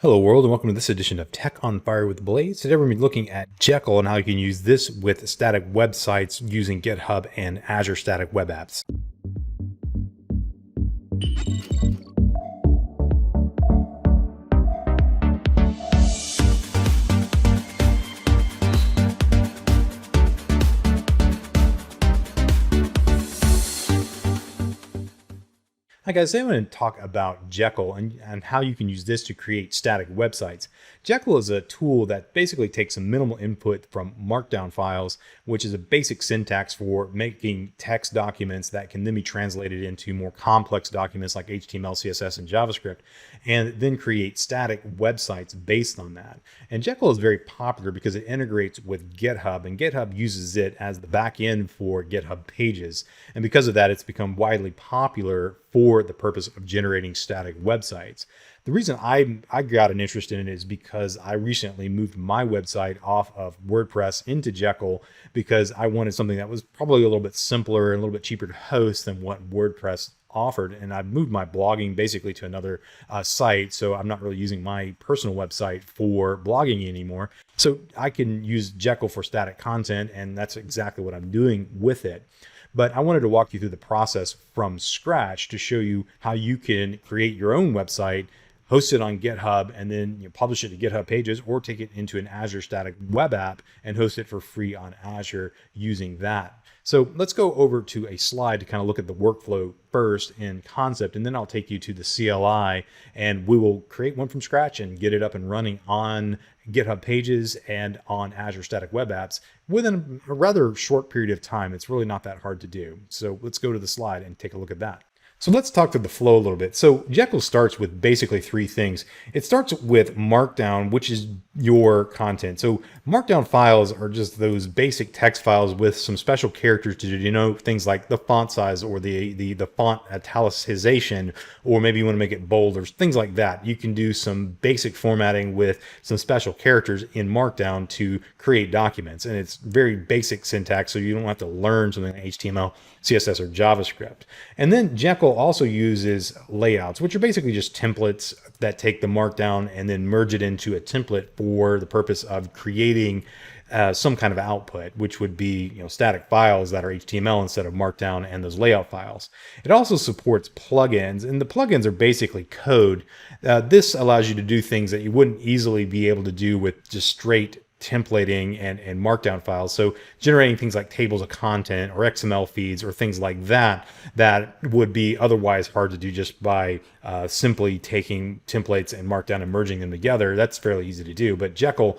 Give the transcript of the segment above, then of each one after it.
Hello world, and welcome to this edition of Tech on Fire with Blaze. Today we're going to be looking at Jekyll and how you can use this with static websites using GitHub and Azure Static Web Apps. Hi guys, today I want to talk about Jekyll and how you can use this to create static websites. Jekyll is a tool that basically takes some minimal input from markdown files, which is a basic syntax for making text documents that can then be translated into more complex documents like HTML, CSS, and JavaScript, and then create static websites based on that. And Jekyll is very popular because it integrates with GitHub, and GitHub uses it as the back end for GitHub pages. And because of that, it's become widely popular for the purpose of generating static websites. The reason I got an interest in it is because I recently moved my website off of WordPress into Jekyll because I wanted something that was probably a little bit simpler and a little bit cheaper to host than what WordPress offered. And I've moved my blogging basically to another site. So I'm not really using my personal website for blogging anymore. So I can use Jekyll for static content, and that's exactly what I'm doing with it. But I wanted to walk you through the process from scratch to show you how you can create your own website, host it on GitHub, and then publish it to GitHub pages, or take it into an Azure Static Web App and host it for free on Azure using that. So let's go over to a slide to kind of look at the workflow first in concept, and then I'll take you to the CLI, and we will create one from scratch and get it up and running on GitHub pages and on Azure Static Web Apps within a rather short period of time. It's really not that hard to do. So let's go to the slide and take a look at that. So let's talk to the flow a little bit. So Jekyll starts with basically three things. It starts with Markdown, which is your content. So Markdown files are just those basic text files with some special characters to denote things like the font size or the font italicization, or maybe you want to make it bold or things like that. You can do some basic formatting with some special characters in Markdown to create documents. And it's very basic syntax, so you don't have to learn something like HTML, CSS, or JavaScript. And then Jekyll also uses layouts, which are basically just templates that take the Markdown and then merge it into a template for the purpose of creating some kind of output, which would be static files that are HTML instead of Markdown and those layout files. It also supports plugins, and the plugins are basically code. This allows you to do things that you wouldn't easily be able to do with just straight templating and Markdown files. So generating things like tables of content or XML feeds or things like that would be otherwise hard to do just by simply taking templates and Markdown and merging them together. That's fairly easy to do, but Jekyll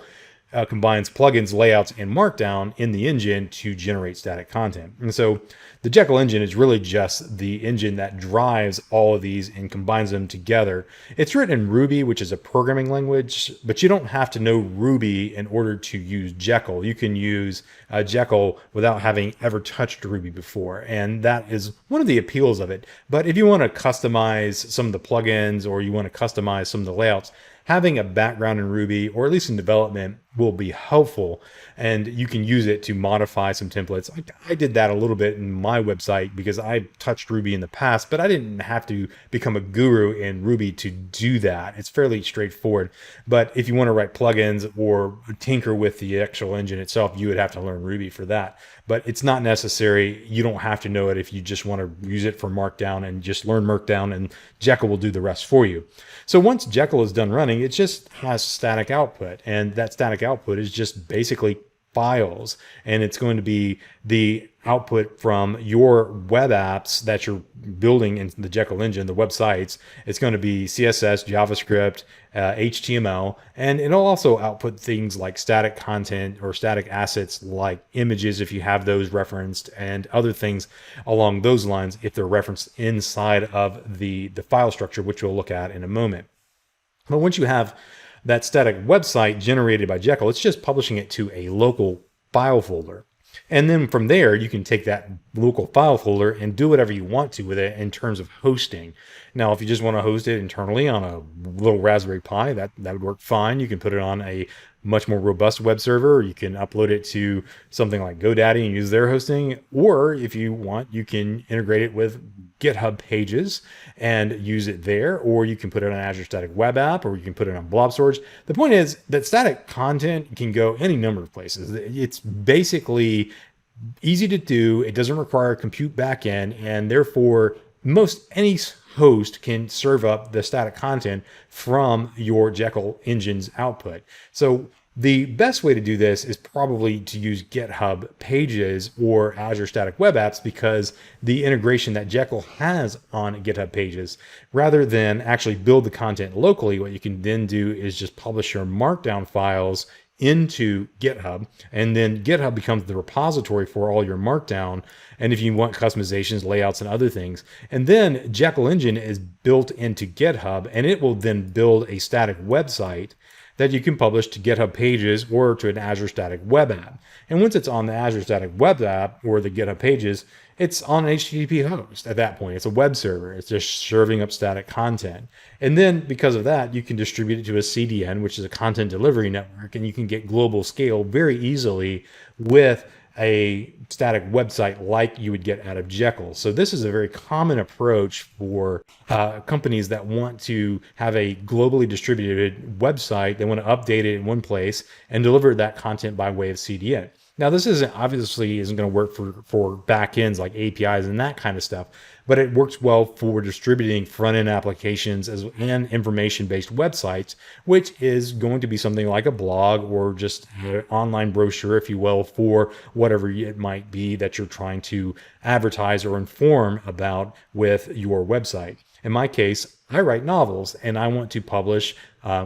combines plugins, layouts, and Markdown in the engine to generate static content. And so the Jekyll engine is really just the engine that drives all of these and combines them together. It's written in Ruby, which is a programming language, but you don't have to know Ruby in order to use Jekyll. You can use Jekyll without having ever touched Ruby before, and that is one of the appeals of it. But if you want to customize some of the plugins or you want to customize some of the layouts, having a background in Ruby, or at least in development, will be helpful, and you can use it to modify some templates. I did that a little bit in my website because I touched Ruby in the past, but I didn't have to become a guru in Ruby to do that. It's fairly straightforward. But if you want to write plugins or tinker with the actual engine itself, you would have to learn Ruby for that. But it's not necessary. You don't have to know it if you just want to use it for Markdown and just learn Markdown, and Jekyll will do the rest for you. So once Jekyll is done running, it just has static output, and that static output is just basically files, and it's going to be the output from your web apps that you're building in the Jekyll engine, the websites. It's going to be CSS, JavaScript, HTML, and it'll also output things like static content or static assets like images if you have those referenced, and other things along those lines if they're referenced inside of the file structure, which we'll look at in a moment. But once you have that static website generated by Jekyll, it's just publishing it to a local file folder. And then from there, you can take that local file folder and do whatever you want to with it in terms of hosting. Now, if you just want to host it internally on a little Raspberry Pi, that would work fine. You can put it on a much more robust web server, or you can upload it to something like GoDaddy and use their hosting. Or if you want, you can integrate it with GitHub Pages and use it there, or you can put it on Azure Static Web App, or you can put it on blob storage. The point is that static content can go any number of places. It's basically easy to do. It doesn't require a compute backend, and therefore most any host can serve up the static content from your Jekyll Engine's output. So the best way to do this is probably to use GitHub Pages or Azure Static Web Apps, because the integration that Jekyll has on GitHub Pages, rather than actually build the content locally, what you can then do is just publish your markdown files into GitHub, and then GitHub becomes the repository for all your markdown. And if you want customizations, layouts, and other things, and then Jekyll Engine is built into GitHub, and it will then build a static website that you can publish to GitHub Pages or to an Azure Static Web App. And once it's on the Azure Static Web App or the GitHub Pages, it's on an HTTP host at that point. It's a web server. It's just serving up static content. And then because of that, you can distribute it to a CDN, which is a content delivery network, and you can get global scale very easily with a static website like you would get out of Jekyll. So this is a very common approach for companies that want to have a globally distributed website. They want to update it in one place and deliver that content by way of CDN. Now, this obviously isn't going to work for backends like APIs and that kind of stuff, but it works well for distributing front-end applications and information-based websites, which is going to be something like a blog or just an online brochure, if you will, for whatever it might be that you're trying to advertise or inform about with your website. In my case, I write novels and I want to publish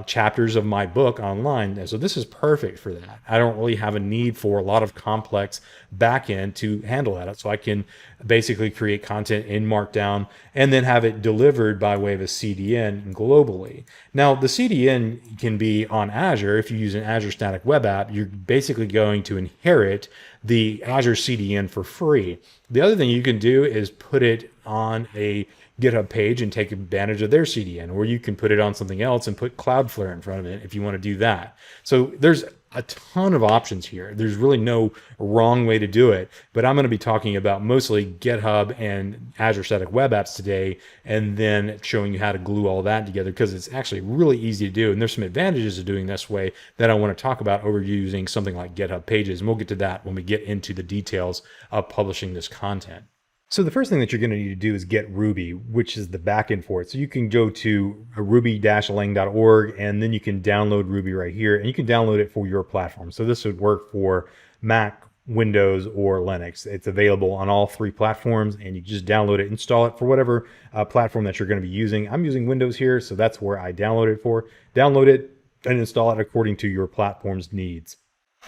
chapters of my book online. And so this is perfect for that. I don't really have a need for a lot of complex backend to handle that. So I can basically create content in Markdown and then have it delivered by way of a CDN globally. Now, the CDN can be on Azure. If you use an Azure Static Web App, you're basically going to inherit the Azure CDN for free. The other thing you can do is put it on a GitHub page and take advantage of their CDN, or you can put it on something else and put Cloudflare in front of it if you want to do that. So there's a ton of options here. There's really no wrong way to do it, but I'm going to be talking about mostly GitHub and Azure Static Web Apps today, and then showing you how to glue all that together, because it's actually really easy to do. And there's some advantages of doing this way that I want to talk about over using something like GitHub Pages. And we'll get to that when we get into the details of publishing this content. So the first thing that you're going to need to do is get Ruby, which is the backend for it. So you can go to ruby-lang.org, and then you can download Ruby right here, and you can download it for your platform. So this would work for Mac, Windows, or Linux. It's available on all three platforms, and you just download it, install it for whatever platform that you're going to be using. I'm using Windows here, so that's where I download it for. Download it and install it according to your platform's needs.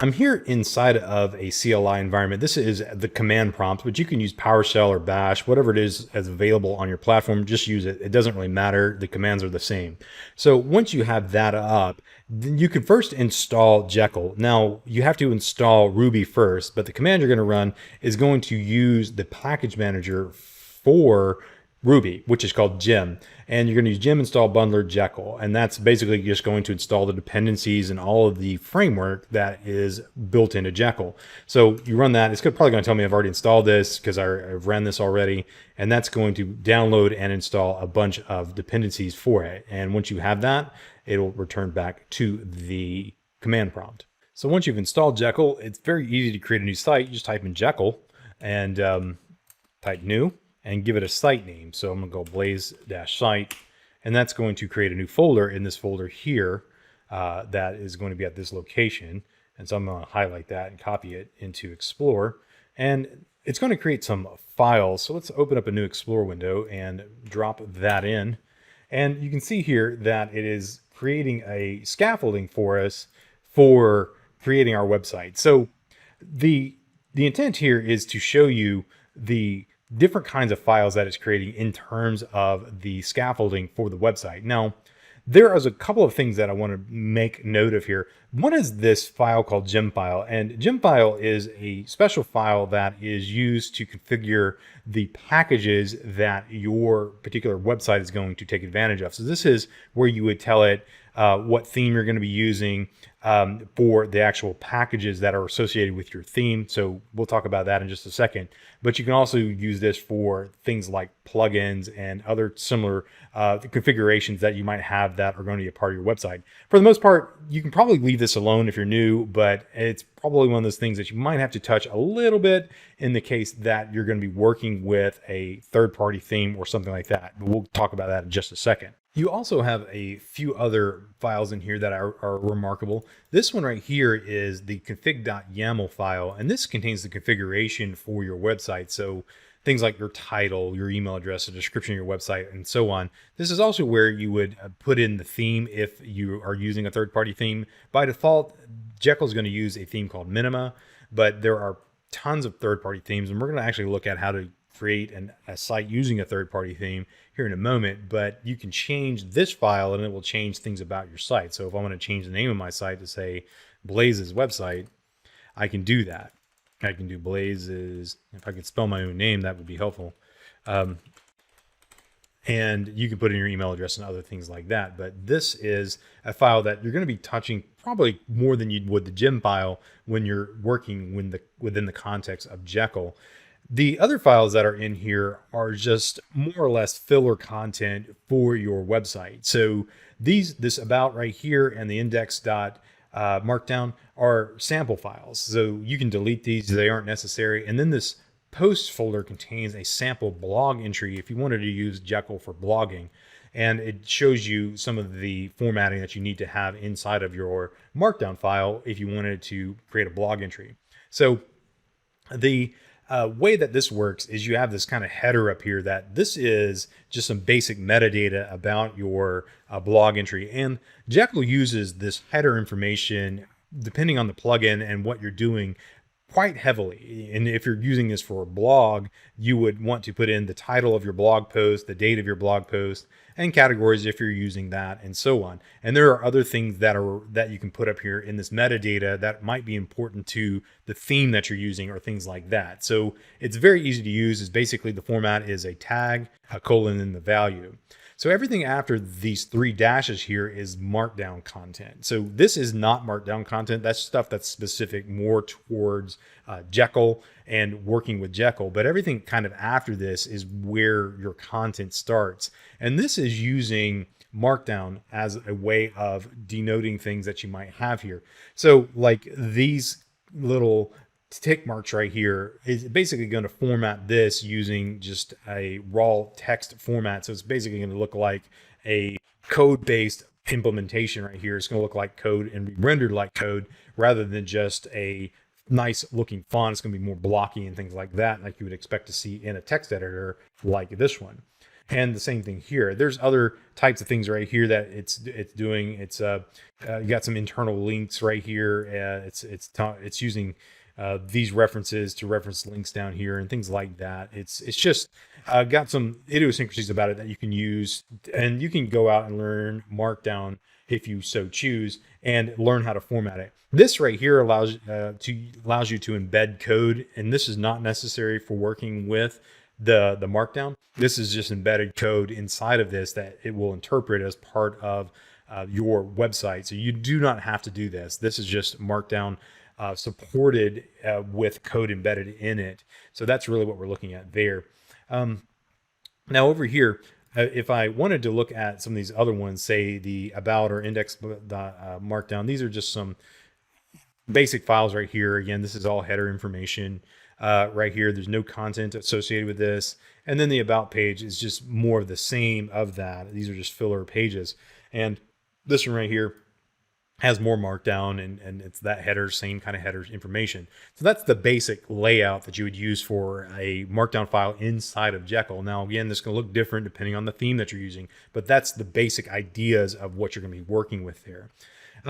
I'm here inside of a CLI environment. This is the command prompt, but you can use PowerShell or Bash, whatever it is as available on your platform, just use it. It doesn't really matter. The commands are the same. So once you have that up, then you can first install Jekyll. Now you have to install Ruby first, but the command you're going to run is going to use the package manager for Ruby, which is called Gem. And you're going to use gem install bundler Jekyll. And that's basically just going to install the dependencies and all of the framework that is built into Jekyll. So you run that. It's probably going to tell me I've already installed this because I've ran this already. And that's going to download and install a bunch of dependencies for it. And once you have that, it'll return back to the command prompt. So once you've installed Jekyll, it's very easy to create a new site. You just type in Jekyll and type new, and give it a site name. So I'm going to go blaze-site, and that's going to create a new folder in this folder here that is going to be at this location. And so I'm going to highlight that and copy it into Explorer. And it's going to create some files. So let's open up a new Explorer window and drop that in. And you can see here that it is creating a scaffolding for us for creating our website. So the intent here is to show you the different kinds of files that it's creating in terms of the scaffolding for the website. Now, There is a couple of things that I want to make note of here. One is this file called Gemfile, and Gemfile is a special file that is used to configure the packages that your particular website is going to take advantage of. So this is where you would tell it what theme you're going to be using for the actual packages that are associated with your theme. So we'll talk about that in just a second. But you can also use this for things like plugins and other similar configurations that you might have that are going to be a part of your website. For the most part, you can probably leave this alone if you're new, but it's probably one of those things that you might have to touch a little bit in the case that you're going to be working with a third-party theme or something like that. But we'll talk about that in just a second. You also have a few other files in here that are remarkable. This one right here is the config.yaml file, and this contains the configuration for your website. So things like your title, your email address, the description of your website, and so on. This is also where you would put in the theme if you are using a third-party theme. By default, Jekyll is going to use a theme called Minima, but there are tons of third-party themes, and we're going to actually look at how to create a site using a third-party theme here in a moment. But you can change this file and it will change things about your site. So if I want to change the name of my site to say Blaze's website, I can do that. I can do Blaze's. If I could spell my own name, that would be helpful. And you can put in your email address and other things like that. But this is a file that you're going to be touching probably more than you would the gem file when you're working within the context of Jekyll. The other files that are in here are just more or less filler content for your website. So this about right here and the index.markdown are sample files. So you can delete these, they aren't necessary. And then this post folder contains a sample blog entry if you wanted to use Jekyll for blogging. And it shows you some of the formatting that you need to have inside of your markdown file if you wanted to create a blog entry. So the way that this works is you have this kind of header up here that this is just some basic metadata about your blog entry. And Jekyll uses this header information depending on the plugin and what you're doing quite heavily. And if you're using this for a blog, you would want to put in the title of your blog post, the date of your blog post, and categories if you're using that, and so on. And there are other things that you can put up here in this metadata that might be important to the theme that you're using or things like that. So it's very easy to use. Is basically the format is a tag, a colon, and the value. So everything after these three dashes here is markdown content. So this is not markdown content. That's stuff that's specific more towards Jekyll and working with Jekyll. But everything kind of after this is where your content starts. And this is using markdown as a way of denoting things that you might have here. So like these little tick marks right here is basically going to format this using just a raw text format. So it's basically going to look like a code-based implementation right here. It's going to look like code and be rendered like code rather than just a nice looking font. It's going to be more blocky and things like that, like you would expect to see in a text editor like this one. And the same thing here. There's other types of things right here that it's doing. It's you got some internal links right here. It's using these references to reference links down here and things like that. It's just got some idiosyncrasies about it that you can use, and you can go out and learn Markdown if you so choose and learn how to format it. This right here allows you to embed code, and this is not necessary for working with the Markdown. This is just embedded code inside of this that it will interpret as part of your website. So you do not have to do this. This is just Markdown supported with code embedded in it. So that's really what we're looking at there. Now over here, if I wanted to look at some of these other ones, say the about or index markdown, these are just some basic files right here. Again, this is all header information right here. There's no content associated with this. And then the about page is just more of the same of that. These are just filler pages. And this one right here has more markdown, and it's that header, same kind of header information. So that's the basic layout that you would use for a markdown file inside of Jekyll. Now, again, this can look different depending on the theme that you're using, but that's the basic ideas of what you're going to be working with there.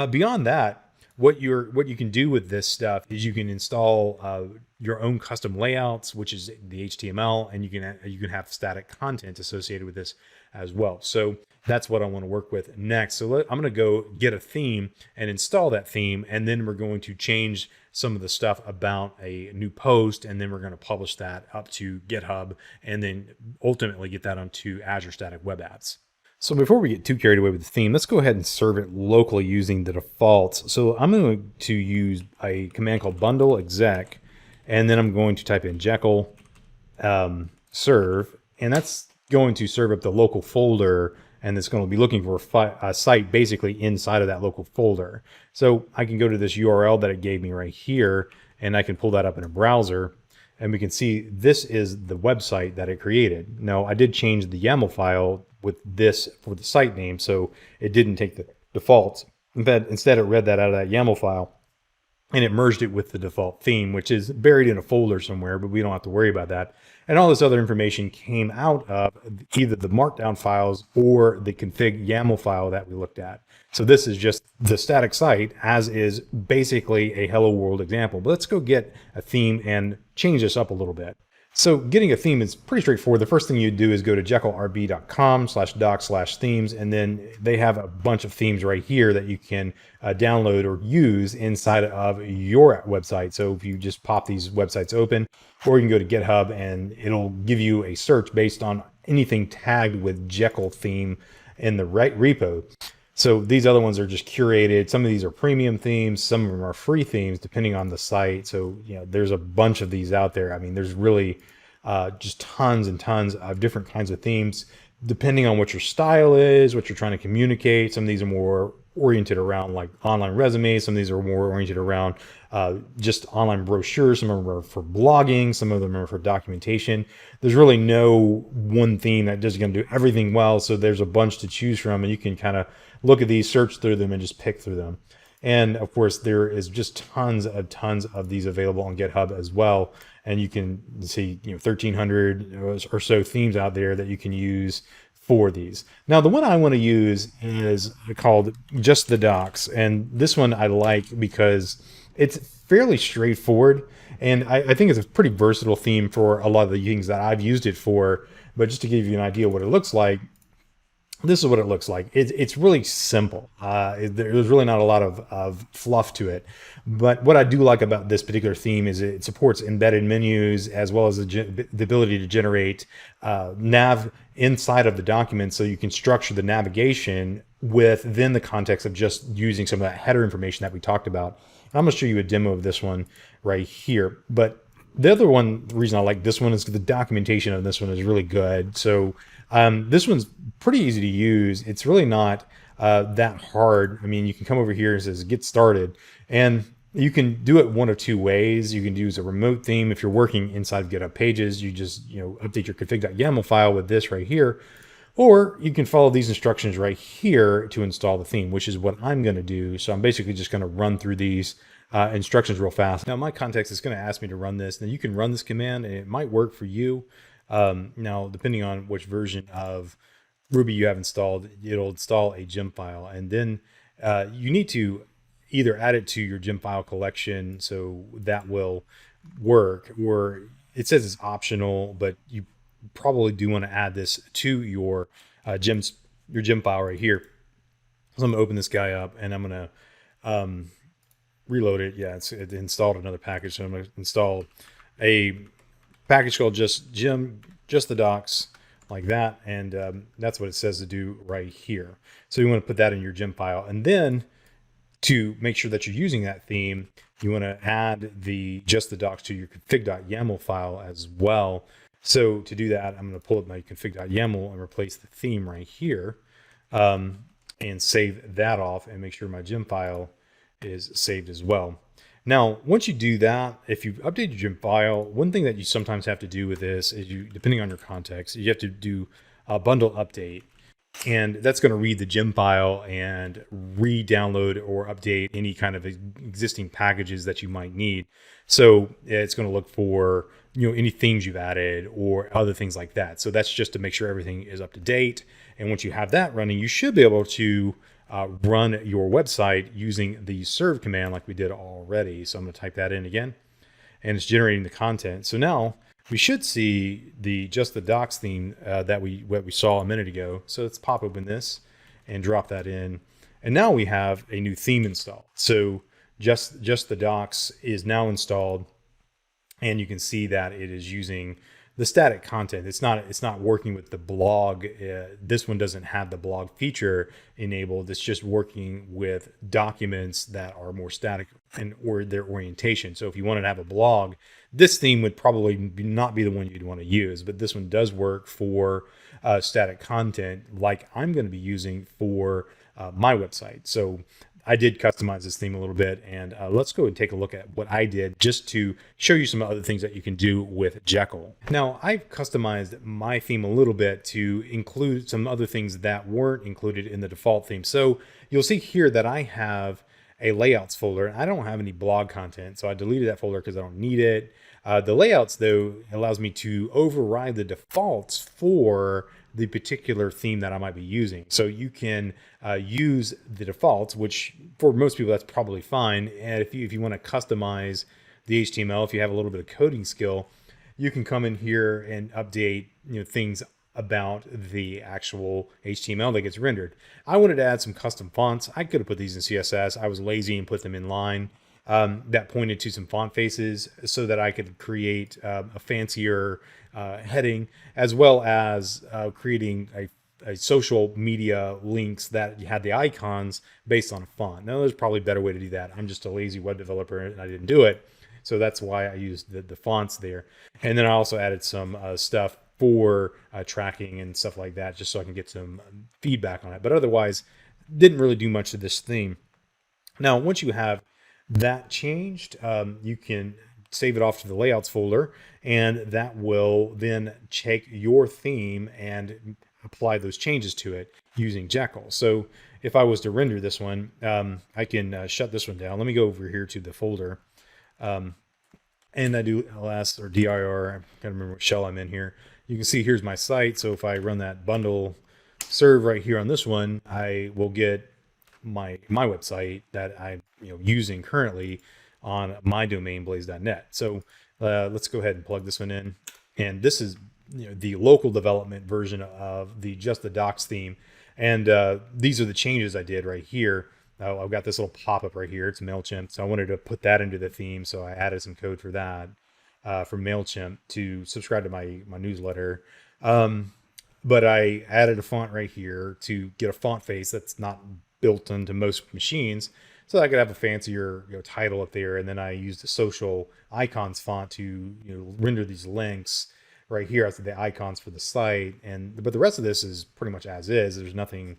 Beyond that, what you can do with this stuff is you can install your own custom layouts, which is the HTML, and you can have static content associated with this as well. So That's what I want to work with next. So I'm going to go get a theme and install that theme. And then we're going to change some of the stuff about a new post. And then we're going to publish that up to GitHub and then ultimately get that onto Azure Static Web Apps. So before we get too carried away with the theme, let's go ahead and serve it locally using the defaults. So I'm going to use a command called bundle exec, and then I'm going to type in Jekyll serve, and that's going to serve up the local folder, and it's going to be looking for a site basically inside of that local folder. So I can go to this URL that it gave me right here, and I can pull that up in a browser, and we can see this is the website that it created. Now I did change the YAML file with this for the site name, so it didn't take the defaults. Instead it read that out of that YAML file and it merged it with the default theme, which is buried in a folder somewhere, but we don't have to worry about that. And all this other information came out of either the markdown files or the config YAML file that we looked at. So this is just the static site, as is basically a hello world example. But let's go get a theme and change this up a little bit. So getting a theme is pretty straightforward. The first thing you do is go to jekyllrb.com/doc/themes, and then they have a bunch of themes right here that you can download or use inside of your website. So if you just pop these websites open, or you can go to GitHub and it'll give you a search based on anything tagged with Jekyll theme in the right repo. So these other ones are just curated. Some of these are premium themes. Some of them are free themes, depending on the site. So, there's a bunch of these out there. I mean, there's really just tons and tons of different kinds of themes, depending on what your style is, what you're trying to communicate. Some of these are more oriented around like online resumes. Some of these are more oriented around just online brochures. Some of them are for blogging. Some of them are for documentation. There's really no one theme that is going to do everything well. So there's a bunch to choose from, and you can kind of look at these, search through them, and just pick through them. And of course, there is just tons of these available on GitHub as well. And you can see 1,300 or so themes out there that you can use for these. Now, the one I want to use is called Just the Docs. And this one I like because it's fairly straightforward. And I think it's a pretty versatile theme for a lot of the things that I've used it for. But just to give you an idea of what it looks like, this is what it looks like. It's really simple. There's really not a lot of fluff to it. But what I do like about this particular theme is it supports embedded menus as well as the ability to generate nav inside of the document, so you can structure the navigation within the context of just using some of that header information that we talked about. I'm going to show you a demo of this one right here. But the reason I like this one is the documentation of this one is really good. So this one's pretty easy to use. It's really not that hard. I mean, you can come over here and it says get started, and you can do it one of two ways. You can use a remote theme. If you're working inside of GitHub Pages, you just update your config.yaml file with this right here, or you can follow these instructions right here to install the theme, which is what I'm going to do. So I'm basically just going to run through these instructions real fast. Now, my context is going to ask me to run this. Now, you can run this command, and it might work for you. Now, depending on which version of Ruby you have installed, it'll install a Gemfile, and then you need to either add it to your Gemfile collection, so that will work, or it says it's optional, but you probably do want to add this to your Gemfile right here. So I'm gonna open this guy up, and I'm gonna reload it. Yeah, it installed another package, so I'm gonna install a package called just the docs, like that, and that's what it says to do right here. So you want to put that in your Gemfile, and then to make sure that you're using that theme, you want to add the just the docs to your config.yaml file as well. So to do that, I'm going to pull up my config.yaml and replace the theme right here, and save that off and make sure my Gemfile is saved as well. Now, once you do that, if you've updated your Gemfile, one thing that you sometimes have to do with this is depending on your context, you have to do a bundle update. And that's going to read the Gemfile and re-download or update any kind of existing packages that you might need. So it's going to look for any themes you've added or other things like that. So that's just to make sure everything is up to date. And once you have that running, you should be able to run your website using the serve command like we did already. So I'm going to type that in again, and it's generating the content. So now we should see just the docs theme that we saw a minute ago. So let's pop open this and drop that in. And now we have a new theme installed. So just the docs is now installed, and you can see that it is using the static content. It's not working with the blog. This one doesn't have the blog feature enabled. It's just working with documents that are more static or their orientation. So if you wanted to have a blog, this theme would probably not be the one you'd want to use, but this one does work for static content like I'm going to be using for my website. So I did customize this theme a little bit, and let's go and take a look at what I did just to show you some other things that you can do with Jekyll. Now, I've customized my theme a little bit to include some other things that weren't included in the default theme. So you'll see here that I have a layouts folder. I don't have any blog content, so I deleted that folder because I don't need it. The layouts, though, allows me to override the defaults for the particular theme that I might be using. So you can use the defaults, which for most people that's probably fine. And if you want to customize the HTML, if you have a little bit of coding skill, you can come in here and update things about the actual HTML that gets rendered. I wanted to add some custom fonts. I could have put these in CSS. I was lazy and put them in line. That pointed to some font faces so that I could create a fancier heading, as well as creating a social media links that had the icons based on a font. Now, there's probably a better way to do that. I'm just a lazy web developer and I didn't do it. So that's why I used the fonts there. And then I also added some stuff for tracking and stuff like that, just so I can get some feedback on it. But otherwise, didn't really do much to this theme. Now, once you have that changed, you can save it off to the layouts folder, and that will then take your theme and apply those changes to it using Jekyll. So if I was to render this one, I can shut this one down. Let me go over here to the folder, and I do ls or dir. I can't remember what shell I'm in here. You can see here's my site. So if I run that bundle serve right here on this one, I will get my website that I'm using currently on my domain blaze.net. So let's go ahead and plug this one in. And this is the local development version of just the docs theme. And these are the changes I did right here. I've got this little pop-up right here. It's MailChimp. So I wanted to put that into the theme. So I added some code for that from MailChimp to subscribe to my newsletter. But I added a font right here to get a font face that's not built into most machines, so I could have a fancier title up there. And then I used the social icons font to render these links right here as the icons for the site. But the rest of this is pretty much as is. There's nothing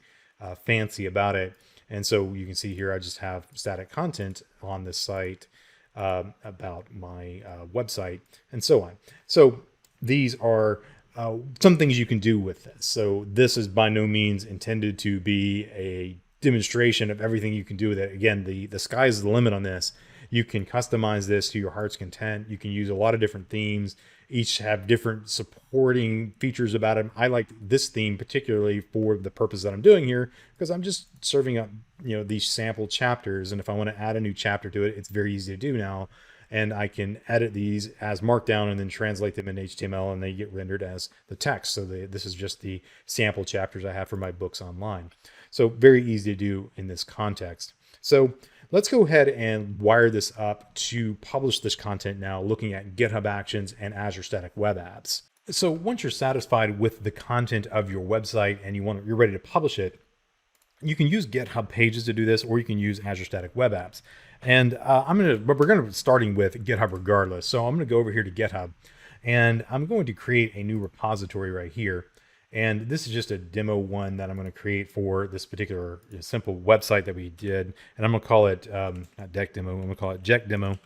fancy about it. And so you can see here I just have static content on this site about my website and so on. So these are some things you can do with this. So this is by no means intended to be a demonstration of everything you can do with it. Again, the sky's the limit on this. You can customize this to your heart's content. You can use a lot of different themes. Each have different supporting features about them. I like this theme particularly for the purpose that I'm doing here, because I'm just serving up these sample chapters. And if I want to add a new chapter to it, it's very easy to do now. And I can edit these as Markdown and then translate them in HTML, and they get rendered as the text. So this is just the sample chapters I have for my books online. So very easy to do in this context. So let's go ahead and wire this up to publish this content now, looking at GitHub Actions and Azure Static Web Apps. So once you're satisfied with the content of your website and you're ready to publish it, you can use GitHub Pages to do this, or you can use Azure Static Web Apps. And we're going to be starting with GitHub regardless. So I'm going to go over here to GitHub, and I'm going to create a new repository right here. And this is just a demo one that I'm going to create for this particular simple website that we did. And I'm going to call it, not deck demo, I'm going to call it Jeck demo.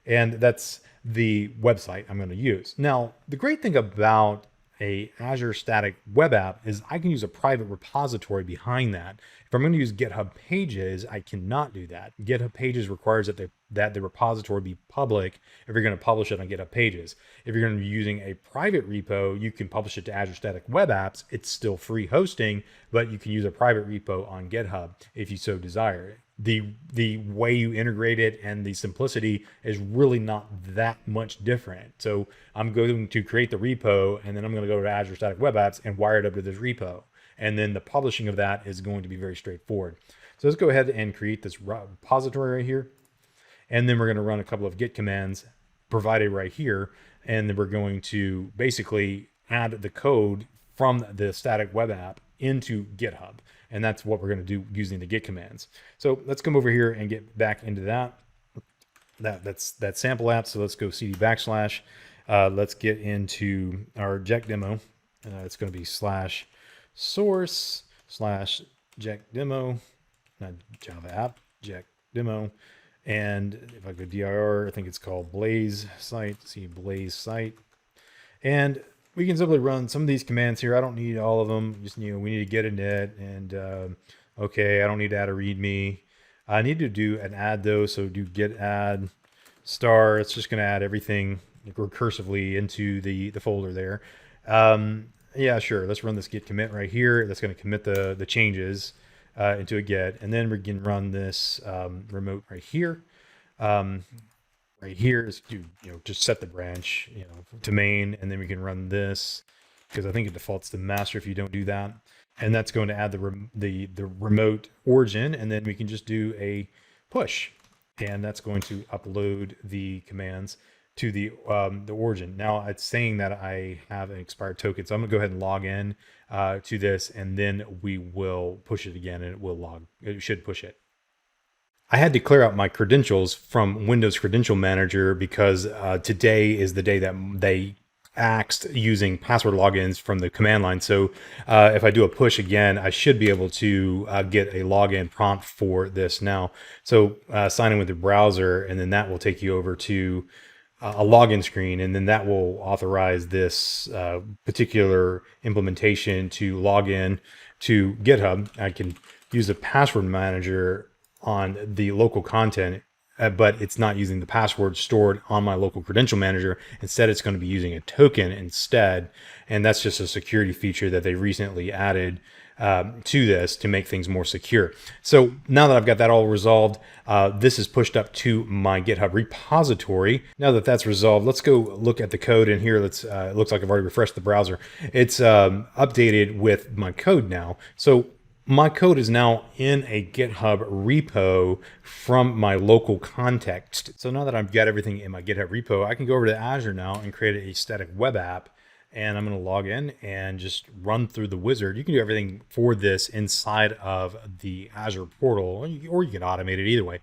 And that's the website I'm going to use. Now, the great thing about a Azure Static Web App is I can use a private repository behind that. If I'm going to use GitHub Pages, I cannot do that. GitHub Pages requires that the repository be public if you're going to publish it on GitHub Pages. If you're going to be using a private repo, you can publish it to Azure Static Web Apps. It's still free hosting, but you can use a private repo on GitHub if you so desire. the way you integrate it and the simplicity is really not that much different. So I'm going to create the repo, and then I'm going to go to Azure Static Web Apps and wire it up to this repo. And then the publishing of that is going to be very straightforward. So let's go ahead and create this repository right here. And then we're going to run a couple of Git commands provided right here. And then we're going to basically add the code from the static web app into GitHub. And that's what we're going to do using the Git commands. So let's come over here and get back into that's that sample app. So let's go cd /. Let's get into our Jekyll demo. It's going to be /source/Jekyll demo, not Java app, Jekyll demo. And if I go dir, I think it's called Blaze site. See Blaze site. And we can simply run some of these commands here. I don't need all of them. Just, we need to get init, and okay, I don't need to add a readme. I need to do an add though. So do git add star. It's just going to add everything recursively into the folder there. Yeah, sure. Let's run this git commit right here. That's going to commit the changes into a git, and then we can run this remote right here. Right here is to just set the branch to main, and then we can run this because I think it defaults to master if you don't do that, and that's going to add the remote origin, and then we can just do a push, and that's going to upload the commands to the origin. Now it's saying that I have an expired token, so I'm gonna go ahead and log in to this, and then we will push it again, and it should push it. I had to clear out my credentials from Windows Credential Manager because today is the day that they axed using password logins from the command line. So if I do a push again, I should be able to get a login prompt for this now. So sign in with the browser, and then that will take you over to a login screen, and then that will authorize this particular implementation to log in to GitHub. I can use a password manager on the local content, but it's not using the password stored on my local credential manager. Instead, it's going to be using a token instead. And that's just a security feature that they recently added to this to make things more secure. So now that I've got that all resolved, this is pushed up to my GitHub repository. Now that that's resolved, let's go look at the code in here. It looks like I've already refreshed the browser. It's updated with my code now. So my code is now in a GitHub repo from my local context. So now that I've got everything in my GitHub repo, I can go over to Azure now and create a static web app. And I'm going to log in and just run through the wizard. You can do everything for this inside of the Azure portal, or you can automate it either way.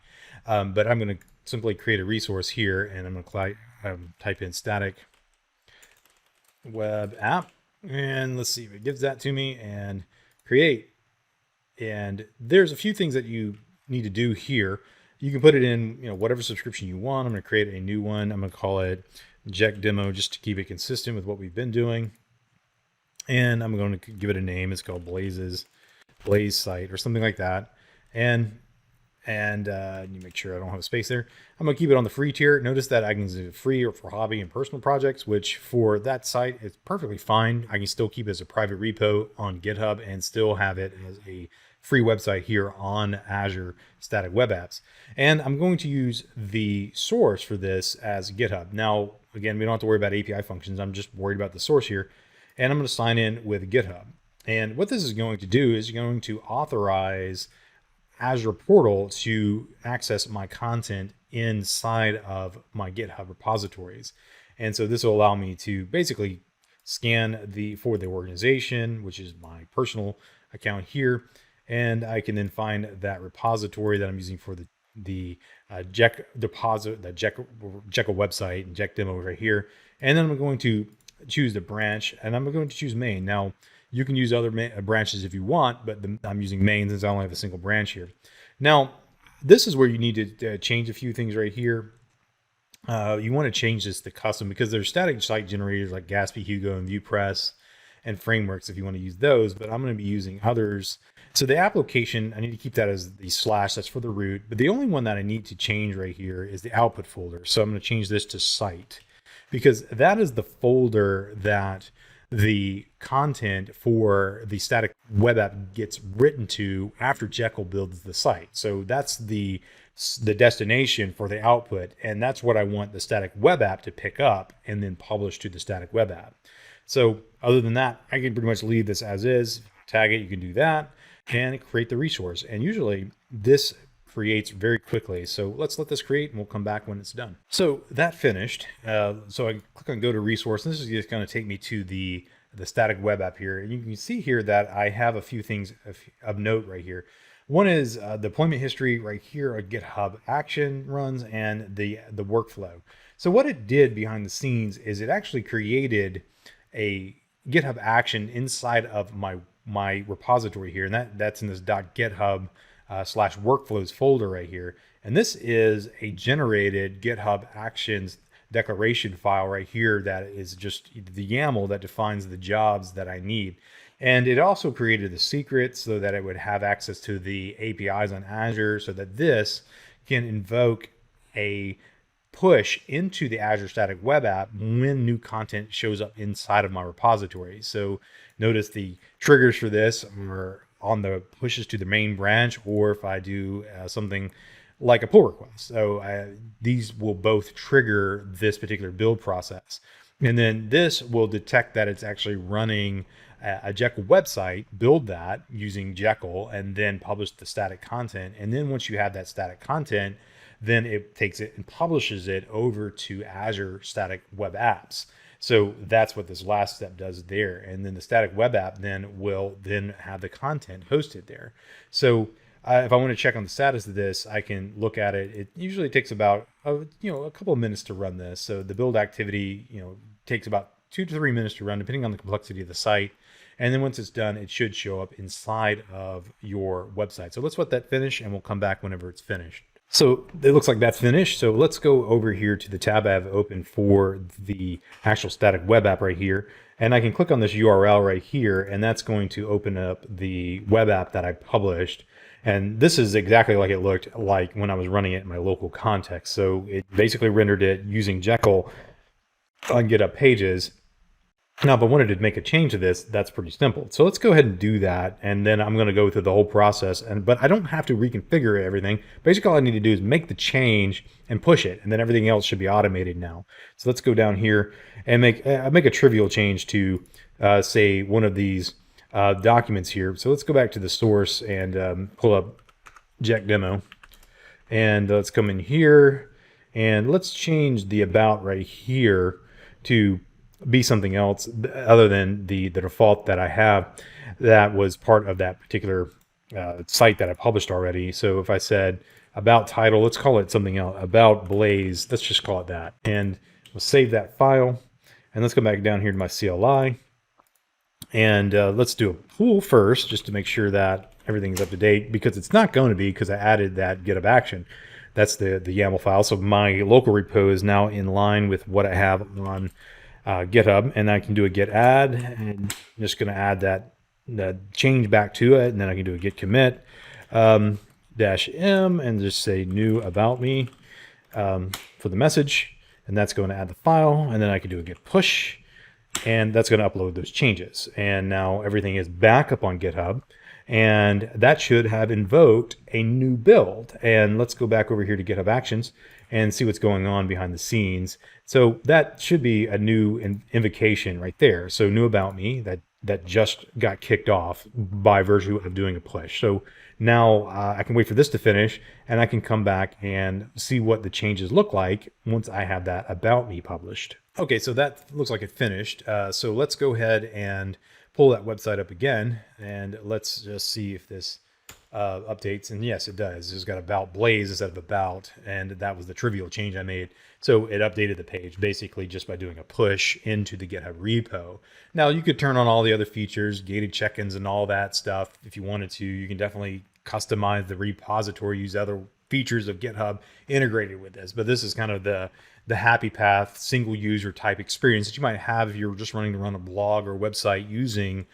But I'm going to simply create a resource here, and I'm going to type in static web app. And let's see if it gives that to me, and create. And there's a few things that you need to do here. You can put it in, whatever subscription you want. I'm going to create a new one. I'm going to call it Jekyll demo just to keep it consistent with what we've been doing. And I'm going to give it a name. It's called Blaze site or something like that. And you make sure I don't have a space there. I'm going to keep it on the free tier. Notice that I can do free or for hobby and personal projects, which for that site is perfectly fine. I can still keep it as a private repo on GitHub and still have it as a free website here on Azure Static Web Apps. And I'm going to use the source for this as GitHub. Now, again, we don't have to worry about API functions. I'm just worried about the source here. And I'm going to sign in with GitHub. And what this is going to do is going to authorize Azure portal to access my content inside of my GitHub repositories. And so this will allow me to basically scan for the organization, which is my personal account here. And I can then find that repository that I'm using for the Jekyll website and Jekyll demo right here. And then I'm going to choose the branch, and I'm going to choose main. Now, you can use other branches if you want, but I'm using main since I only have a single branch here. Now, this is where you need to change a few things right here. You want to change this to custom because there's static site generators like Gatsby, Hugo, and ViewPress and frameworks if you want to use those, but I'm going to be using others. So the application, I need to keep that as the / that's for the root, but the only one that I need to change right here is the output folder. So I'm going to change this to site because that is the folder that the content for the static web app gets written to after Jekyll builds the site. So that's the destination for the output, and that's what I want the static web app to pick up and then publish to the static web app. So other than that, I can pretty much leave this as is. Tag it, you can do that, and create the resource. And usually this creates very quickly. So let's let this create and we'll come back when it's done. So that finished. So I click on go to resource. And this is just going to take me to the static web app here. And you can see here that I have a few things of note right here. One is deployment history right here, a GitHub action runs, and the workflow. So what it did behind the scenes is it actually created a GitHub action inside of my repository here, and that's in this .github /workflows folder right here. And this is a generated GitHub actions declaration file right here that is just the YAML that defines the jobs that I need. And it also created the secret so that it would have access to the APIs on Azure, so that this can invoke a push into the Azure Static Web App when new content shows up inside of my repository. So notice the triggers for this are on the pushes to the main branch, or if I do something like a pull request. So these will both trigger this particular build process. And then this will detect that it's actually running a Jekyll website, build that using Jekyll, and then publish the static content. And then once you have that static content, then it takes it and publishes it over to Azure Static Web Apps. So that's what this last step does there. And then the static web app then will then have the content hosted there. So if I want to check on the status of this, I can look at it. It usually takes about a couple of minutes to run this. So the build activity takes about 2 to 3 minutes to run, depending on the complexity of the site. And then once it's done, it should show up inside of your website. So let's let that finish, and we'll come back whenever it's finished. So it looks like that's finished. So let's go over here to the tab I have open for the actual static web app right here. And I can click on this URL right here, and that's going to open up the web app that I published. And this is exactly like it looked like when I was running it in my local context. So it basically rendered it using Jekyll on GitHub Pages. Now, if I wanted to make a change to this, that's pretty simple. So let's go ahead and do that. And then I'm going to go through the whole process. But I don't have to reconfigure everything. Basically, all I need to do is make the change and push it. And then everything else should be automated now. So let's go down here and make a trivial change to, say, one of these documents here. So let's go back to the source and pull up Jekyll demo. And let's come in here. And let's change the about right here to be something else other than the default that I have that was part of that particular site that I published already. So if I said about title, let's call it something else, about Blaze, let's just call it that. And we'll save that file. And let's go back down here to my CLI. And let's do a pull first, just to make sure that everything's up to date, because it's not going to be, because I added that GitHub action. That's the YAML file. So my local repo is now in line with what I have on GitHub, and I can do a git add, and I'm just going to add that change back to it, and then I can do a git commit -m and just say new about me for the message, and that's going to add the file, and then I can do a git push, and that's going to upload those changes. And now everything is back up on GitHub, and that should have invoked a new build. And let's go back over here to GitHub Actions and see what's going on behind the scenes. So that should be a new invocation right there. So new about me, that just got kicked off by virtue of doing a push. So now I can wait for this to finish, and I can come back and see what the changes look like once I have that about me published. Okay, so that looks like it finished. So let's go ahead and pull that website up again, and let's just see if this updates. And yes, it does. It's got about Blaze instead of about, and that was the trivial change I made. So it updated the page basically just by doing a push into the GitHub repo. Now you could turn on all the other features, gated check-ins and all that stuff if you wanted to. You can definitely customize the repository, use other features of GitHub integrated with this. But this is kind of the happy path, single user type experience that you might have if you're just running to run a blog or website using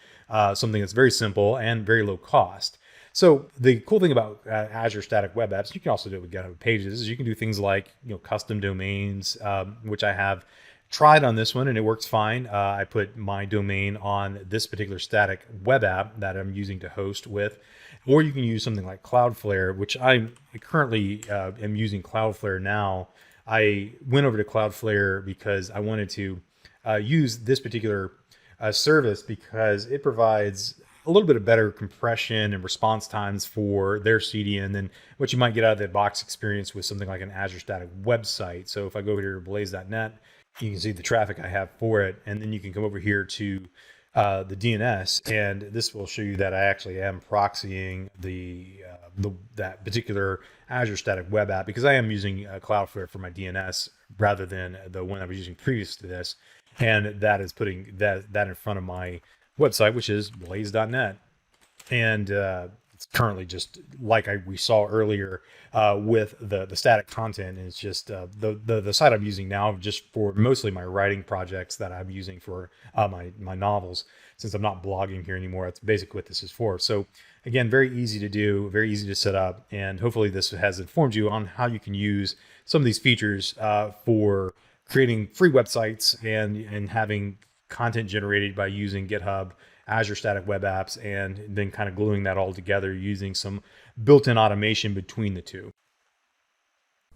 something that's very simple and very low cost. So the cool thing about Azure Static Web Apps, you can also do it with GitHub Pages, is you can do things like custom domains, which I have tried on this one and it works fine. I put my domain on this particular static web app that I'm using to host with, or you can use something like Cloudflare, which I currently am using Cloudflare now. I went over to Cloudflare because I wanted to use this particular service because it provides a little bit of better compression and response times for their CDN than what you might get out of the box experience with something like an Azure Static website. So if I go over here to blaze.net, you can see the traffic I have for it. And then you can come over here to the DNS, and this will show you that I actually am proxying that particular Azure Static web app because I am using Cloudflare for my DNS rather than the one I was using previous to this. And that is putting that in front of my website, which is blaze.net. And it's currently just like we saw earlier with the static content. And it's just the site I'm using now just for mostly my writing projects that I'm using for my novels. Since I'm not blogging here anymore, that's basically what this is for. So again, very easy to do, very easy to set up. And hopefully this has informed you on how you can use some of these features for creating free websites and having content generated by using GitHub, Azure Static Web Apps, and then kind of gluing that all together using some built-in automation between the two.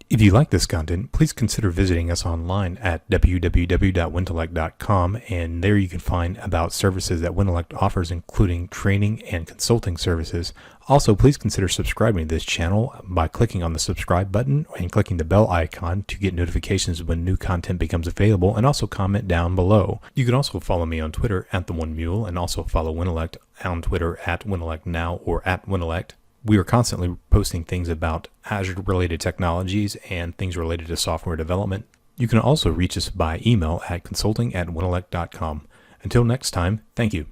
If you like this content, please consider visiting us online at www.wintellect.com, and there you can find about services that Wintellect offers, including training and consulting services. Also, please consider subscribing to this channel by clicking on the subscribe button and clicking the bell icon to get notifications when new content becomes available, and also comment down below. You can also follow me on Twitter at @TheOneMule, and also follow Wintellect on Twitter at WintellectNow or at Wintellect. We are constantly posting things about Azure-related technologies and things related to software development. You can also reach us by email at consulting@wintellect.com. Until next time, thank you.